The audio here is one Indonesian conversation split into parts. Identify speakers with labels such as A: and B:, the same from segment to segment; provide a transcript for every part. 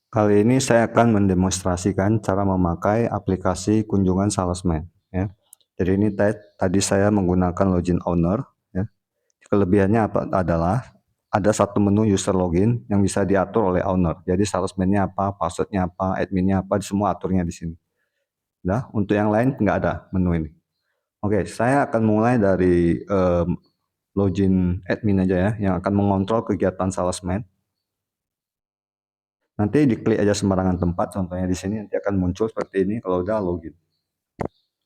A: Kali ini saya akan mendemonstrasikan cara memakai aplikasi kunjungan salesman ya. Jadi ini tadi saya menggunakan login owner ya. Kelebihannya adalah ada satu menu user login yang bisa diatur oleh owner. Jadi salesman-nya apa, password-nya apa, admin-nya apa, semua aturnya di sini. Nah, untuk yang lain nggak ada menu ini. Oke, saya akan mulai dari login admin aja ya, yang akan mengontrol kegiatan salesman. Nanti diklik aja sembarangan tempat, contohnya di sini nanti akan muncul seperti ini kalau udah login.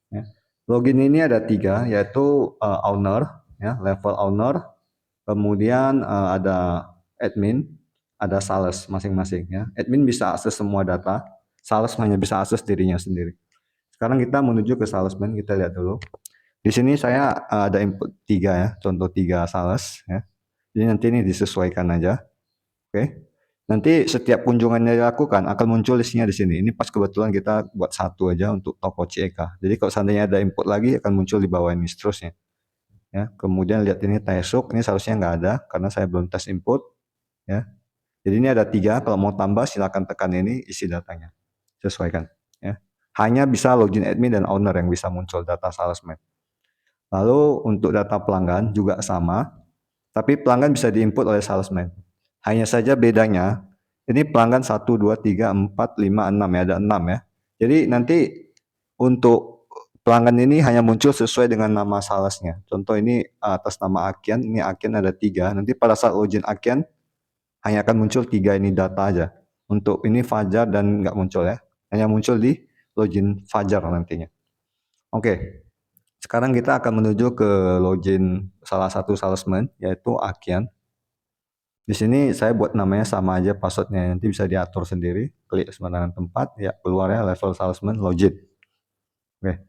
A: Ya. Login ini ada 3, yaitu owner, ya, level owner, kemudian ada admin, ada sales masing-masing. Ya. Admin bisa akses semua data, sales hanya bisa akses dirinya sendiri. Sekarang kita menuju ke salesman, kita lihat dulu. Di sini saya ada input 3 ya, contoh 3 sales. Ya. Jadi nanti ini disesuaikan aja. Oke. Nanti setiap kunjungan yang dilakukan akan muncul listnya di sini. Ini pas kebetulan kita buat satu aja untuk toko CEK. Jadi kalau seandainya ada input lagi akan muncul di bawah ini seterusnya. Ya, kemudian lihat ini Taesuk, ini seharusnya nggak ada karena saya belum tes input. Ya, jadi ini ada 3. Kalau mau tambah silakan tekan ini isi datanya, sesuaikan. Ya, hanya bisa login admin dan owner yang bisa muncul data salesman. Lalu untuk data pelanggan juga sama, tapi pelanggan bisa diinput oleh salesman. Hanya saja bedanya, ini pelanggan 1, 2, 3, 4, 5, 6 ya, ada 6 ya. Jadi nanti untuk pelanggan ini hanya muncul sesuai dengan nama salesnya. Contoh ini atas nama Akian, ini Akian ada 3. Nanti pada saat login Akian hanya akan muncul 3 ini data aja. Untuk ini Fajar dan nggak muncul ya, hanya muncul di login Fajar nantinya. Oke, sekarang kita akan menuju ke login salah satu salesman yaitu Akian. Di sini saya buat namanya sama aja passwordnya, nanti bisa diatur sendiri, klik sembarangan tempat, ya keluar ya level salesman login. Oke.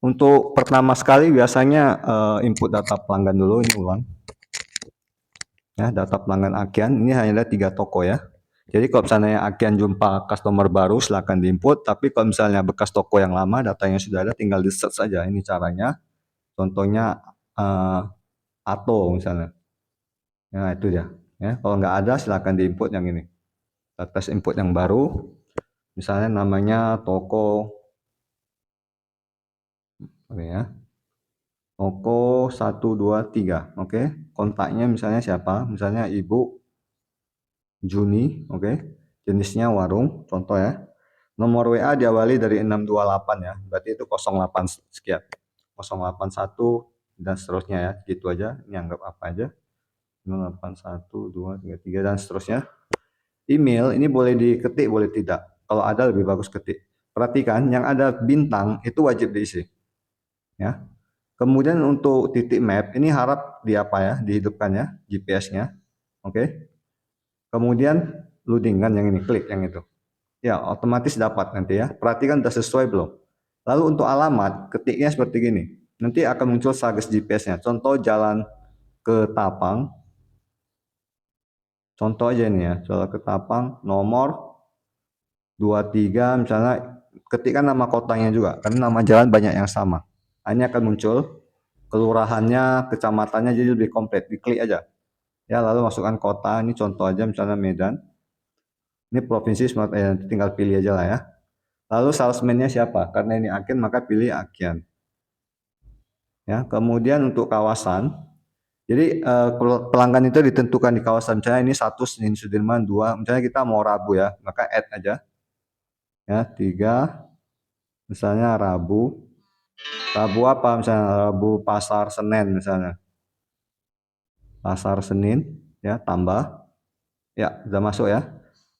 A: Untuk pertama sekali biasanya input data pelanggan dulu, ini ulang. Ya, data pelanggan Akian, ini hanya ada 3 toko ya. Jadi kalau misalnya Akian jumpa customer baru silahkan diinput, tapi kalau misalnya bekas toko yang lama datanya sudah ada tinggal di search saja. Ini caranya. Contohnya Ato misalnya. Nah itu dia. Ya, kalau nggak ada silahkan diinput yang ini. Tes input yang baru, misalnya namanya toko, oke ya, toko 123, oke. Kontaknya misalnya siapa? Misalnya Ibu Juni, oke. Jenisnya warung, contoh ya. Nomor WA diawali dari 628 ya, berarti itu 08 sekian. 081 dan seterusnya ya, gitu aja. Ini anggap apa aja. 081 2 3 3 dan seterusnya. Email ini boleh diketik, boleh tidak. Kalau ada lebih bagus ketik. Perhatikan yang ada bintang itu wajib diisi, ya. Kemudian untuk titik map ini harap di apa ya, dihidupkan ya GPS-nya. Oke. Kemudian loading kan yang ini, klik yang itu. Ya, otomatis dapat nanti ya. Perhatikan sudah sesuai belum. Lalu untuk alamat, ketiknya seperti gini. Nanti akan muncul Sages GPS-nya. Contoh jalan ke Tapang. Contoh aja ini ya, jalan ke Tapang nomor 23 misalnya, ketikkan nama kotanya juga karena nama jalan banyak yang sama. Hanya akan muncul kelurahannya, kecamatannya, jadi lebih komplit. Diklik aja. Ya, lalu masukkan kota, ini contoh aja misalnya Medan. Ini provinsi tinggal pilih aja lah ya. Lalu salesman-nya siapa? Karena ini Akian maka pilih Akian. Ya, kemudian untuk kawasan, jadi pelanggan itu ditentukan di kawasan. Misalnya ini 1 Senin Sudirman, 2 misalnya kita mau Rabu ya, maka add aja. Ya, 3 misalnya Rabu. Rabu apa misalnya? Rabu Pasar Senen misalnya. Pasar Senin ya, tambah. Ya, sudah masuk ya.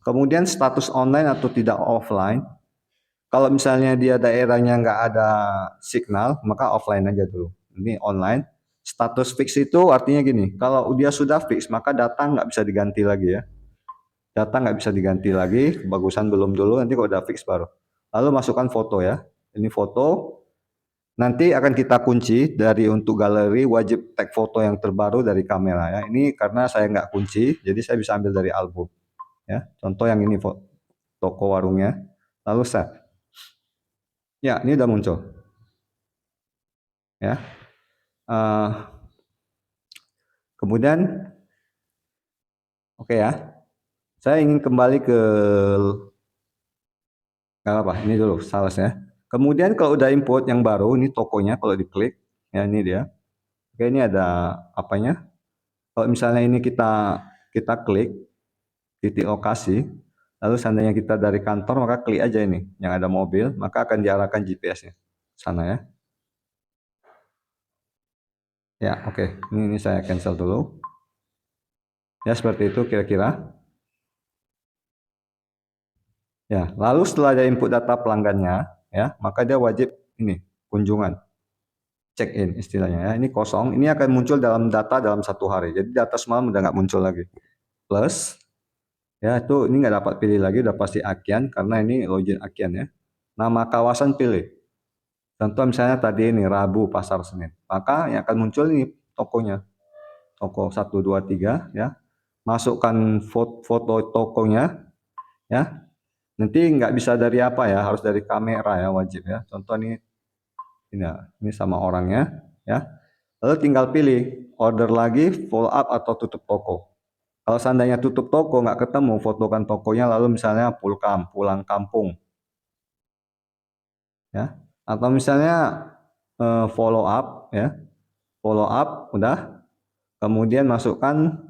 A: Kemudian status online atau tidak offline. Kalau misalnya dia daerahnya nggak ada signal, maka offline aja dulu. Ini online. Status fix itu artinya gini, kalau dia sudah fix, maka data nggak bisa diganti lagi ya. Data nggak bisa diganti lagi, kebagusan belum dulu, nanti kalau udah fix baru. Lalu masukkan foto ya. Ini foto, nanti akan kita kunci dari untuk galeri, wajib tag foto yang terbaru dari kamera ya. Ini karena saya nggak kunci, jadi saya bisa ambil dari album. Ya, contoh yang ini toko warungnya. Lalu set. Ya, ini udah muncul. Ya. Kemudian, oke ya. Saya ingin kembali ke nggak apa, ini dulu sales ya. Kemudian kalau udah input yang baru, ini tokonya kalau diklik, ya ini dia. Oke, ini ada apanya. Kalau misalnya ini kita klik titik lokasi, lalu seandainya kita dari kantor maka klik aja ini yang ada mobil, maka akan diarahkan GPS-nya sana ya. Ya, oke. Ini saya cancel dulu. Ya, seperti itu kira-kira. Ya, lalu setelah dia input data pelanggannya, ya, maka dia wajib ini kunjungan, check in istilahnya ya. Ini kosong, ini akan muncul dalam data dalam 1 hari. Jadi data semalam udah nggak muncul lagi. Plus, ya itu ini nggak dapat pilih lagi, udah pasti Akyan karena ini login Akyan ya. Nama kawasan pilih. Contoh misalnya tadi ini Rabu Pasar Senen. Maka yang akan muncul ini tokonya. Toko 1, 2, 3 ya. Masukkan foto tokonya ya. Nanti nggak bisa dari apa ya, harus dari kamera ya wajib ya. Contoh ini sama orangnya ya. Lalu tinggal pilih order lagi, follow up atau tutup toko. Kalau seandainya tutup toko nggak ketemu, fotokan tokonya lalu misalnya pulang kampung ya. Atau misalnya follow up ya. Follow up udah, kemudian masukkan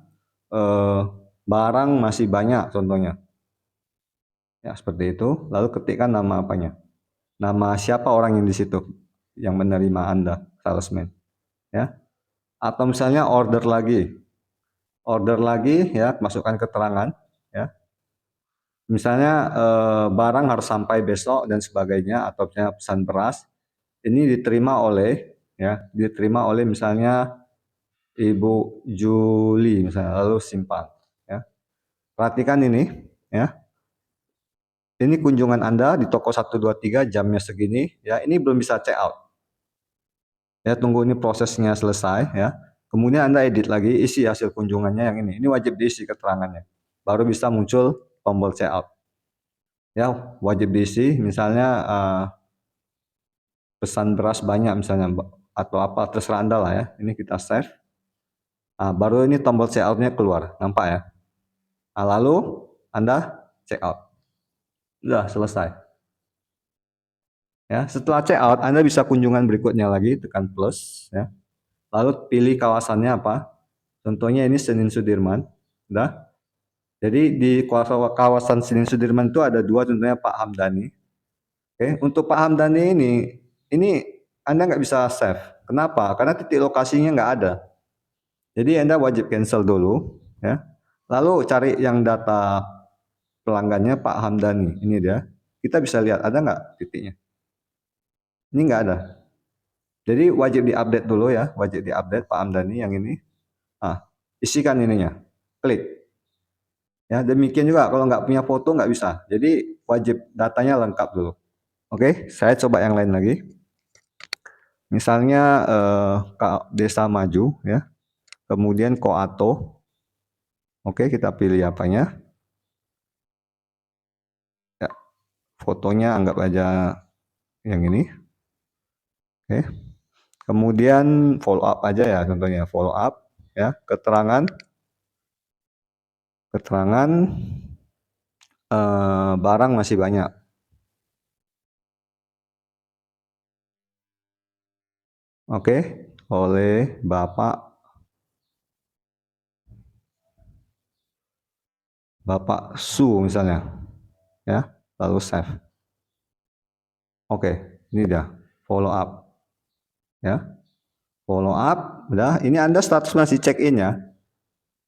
A: eh, barang masih banyak contohnya. Ya, seperti itu. Lalu ketikkan nama apanya. Nama siapa orang yang di situ yang menerima Anda, salesman, ya. Atau misalnya order lagi. Order lagi ya, masukkan keterangan ya. Misalnya barang harus sampai besok dan sebagainya atau misalnya pesan beras ini diterima oleh misalnya Ibu Juli misalnya lalu simpan ya. Perhatikan ini ya. Ini kunjungan Anda di toko 1, 2, 3 jamnya segini ya. Ini belum bisa check out. Ya, tunggu ini prosesnya selesai ya. Kemudian Anda edit lagi, isi hasil kunjungannya yang ini. Ini wajib diisi keterangannya. Baru bisa muncul tombol check out. Ya, wajib diisi misalnya pesan beras banyak misalnya atau apa terserah Anda lah ya. Ini kita save. Baru ini tombol check out-nya keluar. Nampak ya? Lalu Anda check out. Sudah selesai. Ya, setelah check out Anda bisa kunjungan berikutnya lagi, tekan plus ya. Lalu pilih kawasannya apa? Contohnya ini Senin Sudirman. Udah. Jadi di kawasan Senin Sudirman itu ada dua, contohnya Pak Hamdani. Oke, untuk Pak Hamdani ini Anda nggak bisa save. Kenapa? Karena titik lokasinya nggak ada. Jadi Anda wajib cancel dulu, ya. Lalu cari yang data pelanggannya Pak Hamdani. Ini dia. Kita bisa lihat ada nggak titiknya. Ini nggak ada. Jadi wajib diupdate dulu ya, wajib diupdate Pak Hamdani yang ini. Isikan ininya, klik. Ya, demikian juga kalau nggak punya foto nggak bisa. Jadi wajib datanya lengkap dulu. Oke, saya coba yang lain lagi. Misalnya Desa Maju ya. Kemudian Koato. Oke, kita pilih apanya. Ya, fotonya anggap aja yang ini. Oke. Kemudian follow up aja ya contohnya, follow up ya, keterangan barang masih banyak. Oke, oleh Bapak Su misalnya, ya, lalu save. Oke, ini dia follow up, ya, follow up, udah. Ini Anda status masih check in ya,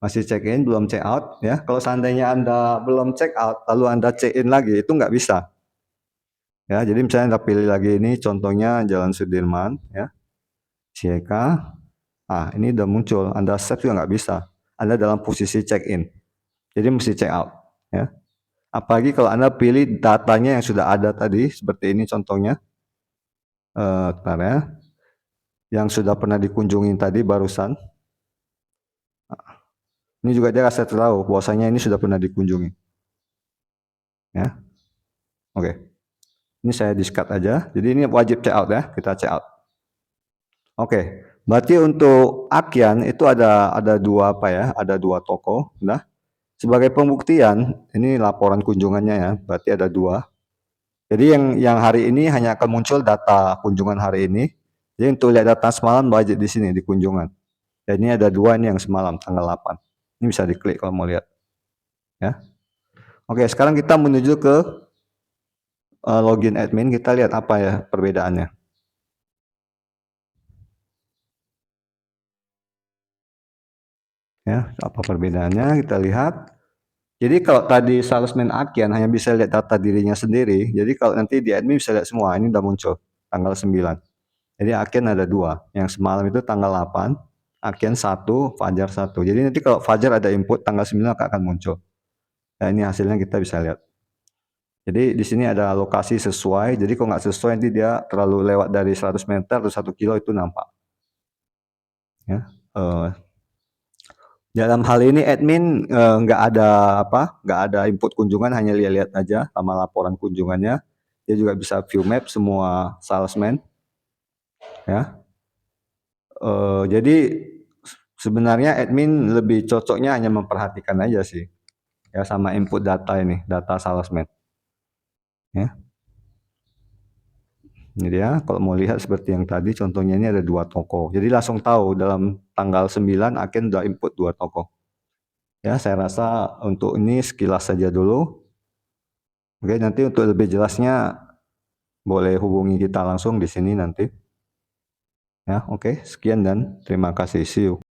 A: masih check in, belum check out, ya. Kalau seandainya Anda belum check out, lalu Anda check in lagi, itu nggak bisa. Ya, jadi misalnya Anda pilih lagi ini, contohnya Jalan Sudirman, ya, CK. Ini udah muncul, Anda save juga nggak bisa. Anda dalam posisi check in, jadi mesti check out, ya. Apalagi kalau Anda pilih datanya yang sudah ada tadi, seperti ini contohnya. Bentar ya. Yang sudah pernah dikunjungi tadi barusan. Ini juga dia kasih tahu bahwasanya ini sudah pernah dikunjungi. Ya. Oke. Ini saya discard aja. Jadi ini wajib check out ya, kita check out. Oke. Berarti untuk Akyan itu ada dua apa ya? Ada dua toko, nah. Sebagai pembuktian, ini laporan kunjungannya ya, berarti ada 2. Jadi yang hari ini hanya akan muncul data kunjungan hari ini. Jadi untuk lihat data semalam baru di sini di kunjungan. Dan ini ada 2 ini yang semalam tanggal 8. Ini bisa diklik kalau mau lihat. Ya. Oke, sekarang kita menuju ke login admin, kita lihat apa ya perbedaannya. Ya, apa perbedaannya kita lihat. Jadi kalau tadi salesman Aken hanya bisa lihat data dirinya sendiri, jadi kalau nanti di admin bisa lihat semua, ini udah muncul tanggal 9. Jadi Aken ada 2, yang semalam itu tanggal 8, Aken 1, Fajar 1. Jadi nanti kalau Fajar ada input tanggal 9 akan muncul. Nah, ini hasilnya kita bisa lihat. Jadi di sini ada lokasi sesuai, jadi kalau nggak sesuai nanti dia terlalu lewat dari 100 meter atau 1 kilo itu nampak. Ya. Dalam hal ini admin nggak ada input kunjungan, hanya lihat-lihat aja sama laporan kunjungannya. Dia juga bisa view map semua salesman. Ya. Jadi sebenarnya admin lebih cocoknya hanya memperhatikan aja sih, ya sama input data ini, data salesman. Ya. Ini dia, kalau mau lihat seperti yang tadi, contohnya ini ada 2 toko. Jadi langsung tahu dalam tanggal 9 Aken udah input 2 toko. Ya, saya rasa untuk ini sekilas saja dulu. Oke, nanti untuk lebih jelasnya boleh hubungi kita langsung di sini nanti. Ya, oke, sekian dan terima kasih. See you.